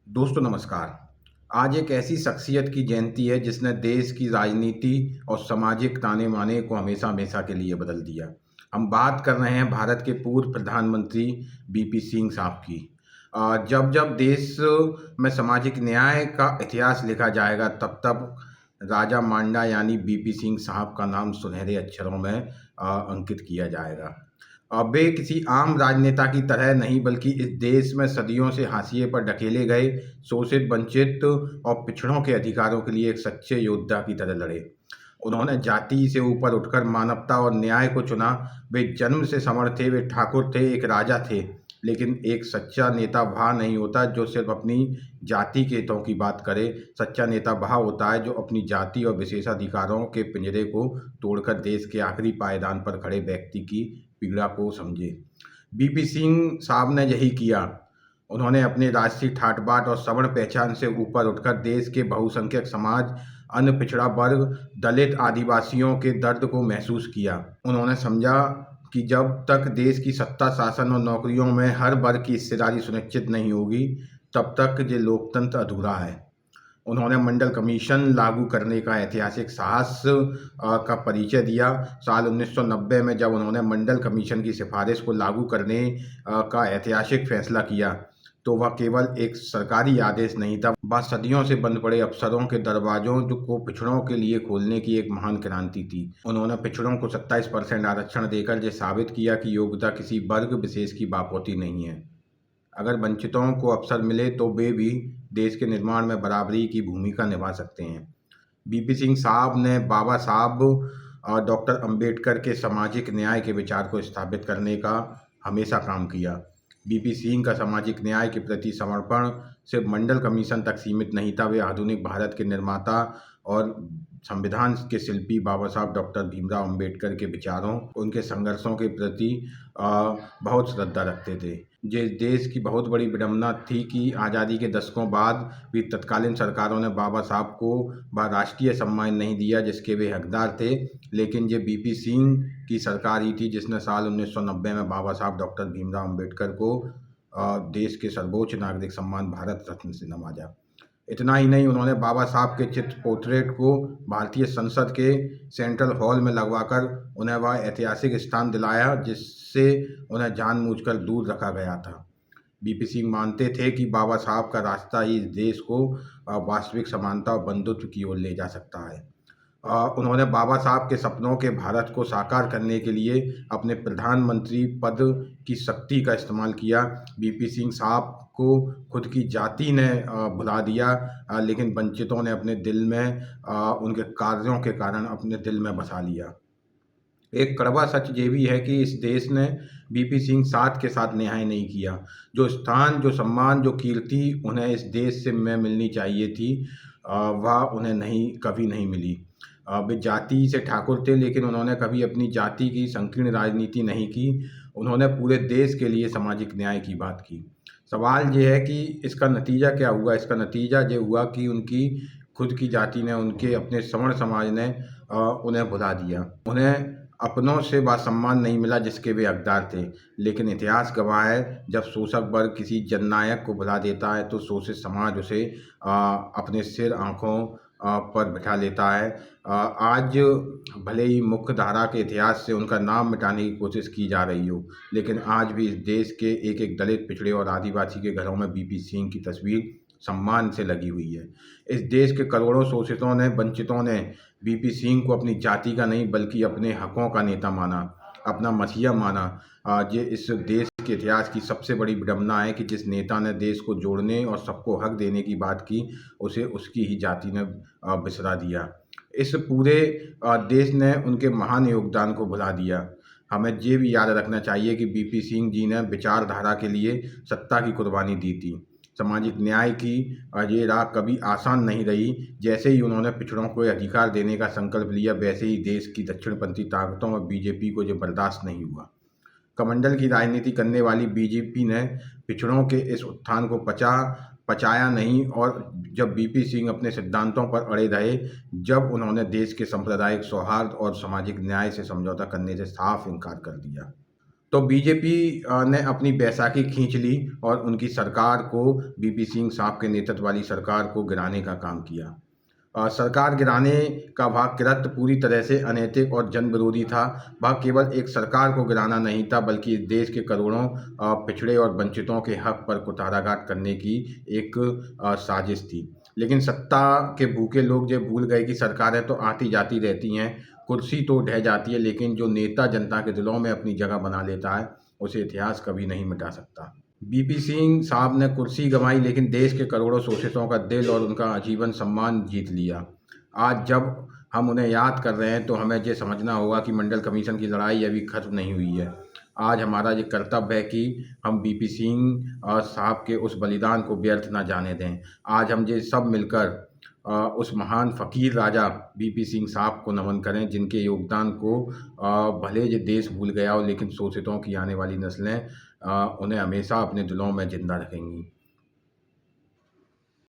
दोस्तों नमस्कार। आज एक ऐसी शख्सियत की जयंती है जिसने देश की राजनीति और सामाजिक ताने-बाने को हमेशा-हमेशा के लिए बदल दिया। हम बात कर रहे हैं भारत के पूर्व प्रधानमंत्री बीपी सिंह साहब की। जब-जब देश में सामाजिक न्याय का इतिहास लिखा जाएगा तब-तब राजा मांडा यानी बीपी सिंह साहब का नाम सुनहरे अक्षरों में अंकित किया जाएगा। वे किसी आम राजनेता की तरह नहीं बल्कि इस देश में सदियों से हाशिए पर ढकेले गए शोषित, वंचित और पिछड़ों के अधिकारों के लिए एक सच्चे योद्धा की तरह लड़े। उन्होंने जाति से ऊपर उठकर मानवता और न्याय को चुना। वे जन्म से समर्थ थे, वे ठाकुर थे, एक राजा थे। लेकिन एक सच्चा नेता वह नहीं होता जो सिर्फ अपनी जाति के हितों की बात करे। सच्चा नेता वह होता है जो अपनी जाति और विशेषाधिकारों के पिंजरे को तोड़कर देश के आखिरी पायदान पर खड़े व्यक्ति की पीड़ा को समझे। बीपी सिंह साहब ने यही किया। उन्होंने अपनी राष्ट्रीय ठाट-बाट और सवर्ण पहचान से ऊपर उठकर देश के बहुसंख्यक समाज, अन्य पिछड़ा वर्ग, दलित, आदिवासियों के दर्द को महसूस किया। उन्होंने समझा कि जब तक देश की सत्ता, शासन और नौकरियों में हर वर्ग की हिस्सेदारी सुनिश्चित नहीं होगी, तब तक ये लोकतंत्र अधूरा है। उन्होंने मंडल कमीशन लागू करने का ऐतिहासिक साहस का परिचय दिया। साल 1990 में जब उन्होंने मंडल कमीशन की सिफारिश को लागू करने का ऐतिहासिक फैसला किया, तो वह केवल एक सरकारी आदेश नहीं था, वह सदियों से बंद पड़े अफसरों के दरवाजों को पिछड़ों के लिए खोलने की एक महान क्रांति थी। उन्होंने पिछड़ों को 27% आरक्षण देकर ये साबित किया कि योग्यता किसी वर्ग विशेष की बापौती नहीं है। अगर वंचितों को अवसर मिले तो वे भी देश के निर्माण में बराबरी की भूमिका निभा सकते हैं। बीपी सिंह साहब ने बाबा साहब डॉक्टर अंबेडकर के सामाजिक न्याय के विचार को स्थापित करने का हमेशा काम किया। बीपी सिंह का सामाजिक न्याय के प्रति समर्पण सिर्फ मंडल कमीशन तक सीमित नहीं था। वे आधुनिक भारत के निर्माता और संविधान के शिल्पी बाबा साहब डॉक्टर भीमराव अंबेडकर के विचारों, उनके संघर्षों के प्रति बहुत श्रद्धा रखते थे। ये देश की बहुत बड़ी विडंबना थी कि आज़ादी के दशकों बाद भी तत्कालीन सरकारों ने बाबा साहब को वह राष्ट्रीय सम्मान नहीं दिया जिसके वे हकदार थे। लेकिन ये बीपी सिंह की सरकार ही थी जिसने साल 1990 में बाबा साहब डॉक्टर भीमराव अंबेडकर को देश के सर्वोच्च नागरिक सम्मान भारत रत्न से नवाजा। इतना ही नहीं, उन्होंने बाबा साहब के चित्र पोर्ट्रेट को भारतीय संसद के सेंट्रल हॉल में लगवाकर उन्हें वह ऐतिहासिक स्थान दिलाया जिससे उन्हें जानबूझकर दूर रखा गया था। बीपी सिंह मानते थे कि बाबा साहब का रास्ता ही इस देश को वास्तविक समानता और बंधुत्व की ओर ले जा सकता है। उन्होंने बाबा साहब के सपनों के भारत को साकार करने के लिए अपने प्रधानमंत्री पद की शक्ति का इस्तेमाल किया। बीपी सिंह साहब को खुद की जाति ने भुला दिया, लेकिन वंचितों ने अपने दिल में उनके कार्यों के कारण अपने दिल में बसा लिया। एक कड़वा सच ये भी है कि इस देश ने बीपी सिंह साथ के साथ न्याय नहीं किया। जो स्थान, जो सम्मान, जो कीर्ति उन्हें इस देश से में मिलनी चाहिए थी, वह उन्हें कभी नहीं मिली। वे जाति से ठाकुर थे, लेकिन उन्होंने कभी अपनी जाति की संकीर्ण राजनीति नहीं की। उन्होंने पूरे देश के लिए सामाजिक न्याय की बात की। सवाल ये है कि इसका नतीजा क्या हुआ? इसका नतीजा ये हुआ कि उनकी खुद की जाति ने, उनके अपने सवर्ण समाज ने उन्हें भुला दिया। उन्हें अपनों से वह सम्मान नहीं मिला जिसके वे हकदार थे। लेकिन इतिहास गवाह है, जब शोषक वर्ग किसी जननायक को भुला देता है तो शोषित समाज उसे अपने सिर आँखों पर बिठा लेता है। आज भले ही मुख्य धारा के इतिहास से उनका नाम मिटाने की कोशिश की जा रही हो, लेकिन आज भी इस देश के एक-एक दलित, पिछड़े और आदिवासी के घरों में बीपी सिंह की तस्वीर सम्मान से लगी हुई है। इस देश के करोड़ों शोषितों ने, वंचितों ने बीपी सिंह को अपनी जाति का नहीं बल्कि अपने हकों का नेता माना, अपना मसीहा माना। ये इस देश के इतिहास की सबसे बड़ी विडंबना है कि जिस नेता ने देश को जोड़ने और सबको हक देने की बात की, उसे उसकी ही जाति ने बिसरा दिया। इस पूरे देश ने उनके महान योगदान को भुला दिया। हमें ये भी याद रखना चाहिए कि बीपी सिंह जी ने विचारधारा के लिए सत्ता की कुर्बानी दी थी। सामाजिक न्याय की ये राह कभी आसान नहीं रही। जैसे ही उन्होंने पिछड़ों को अधिकार देने का संकल्प लिया, वैसे ही देश की दक्षिणपंथी ताकतों और बीजेपी को ये बर्दाश्त नहीं हुआ। कमंडल की राजनीति करने वाली बीजेपी ने पिछड़ों के इस उत्थान को पचाया नहीं, और जब बीपी सिंह अपने सिद्धांतों पर अड़े रहे, जब उन्होंने देश के सांप्रदायिक सौहार्द और सामाजिक न्याय से समझौता करने से साफ इनकार कर दिया। तो बीजेपी ने अपनी बैसाखी खींच ली और उनकी सरकार को, बीपी सिंह साहब के नेतृत्व वाली सरकार को गिराने का काम किया। सरकार गिराने का वह कृत्य पूरी तरह से अनैतिक और जनविरोधी था। वह केवल एक सरकार को गिराना नहीं था, बल्कि देश के करोड़ों पिछड़े और वंचितों के हक पर कुठाराघात करने की एक साजिश थी। लेकिन सत्ता के भूखे लोग ये भूल गए कि सरकारें तो आती जाती रहती हैं, कुर्सी तो ढह जाती है, लेकिन जो नेता जनता के दिलों में अपनी जगह बना लेता है, उसे इतिहास कभी नहीं मिटा सकता। बीपी सिंह साहब ने कुर्सी गंवाई, लेकिन देश के करोड़ों शोषितों का दिल और उनका आजीवन सम्मान जीत लिया। आज जब हम उन्हें याद कर रहे हैं तो हमें ये समझना होगा कि मंडल कमीशन की लड़ाई अभी खत्म नहीं हुई है। आज हमारा ये कर्तव्य है कि हम बीपी सिंह साहब के उस बलिदान को व्यर्थ ना जाने दें। आज हम ये सब मिलकर उस महान फ़कीर राजा बीपी सिंह साहब को नमन करें, जिनके योगदान को भले ये देश भूल गया हो, लेकिन शोषितों की आने वाली नस्लें उन्हें हमेशा अपने दिलों में ज़िंदा रखेंगी।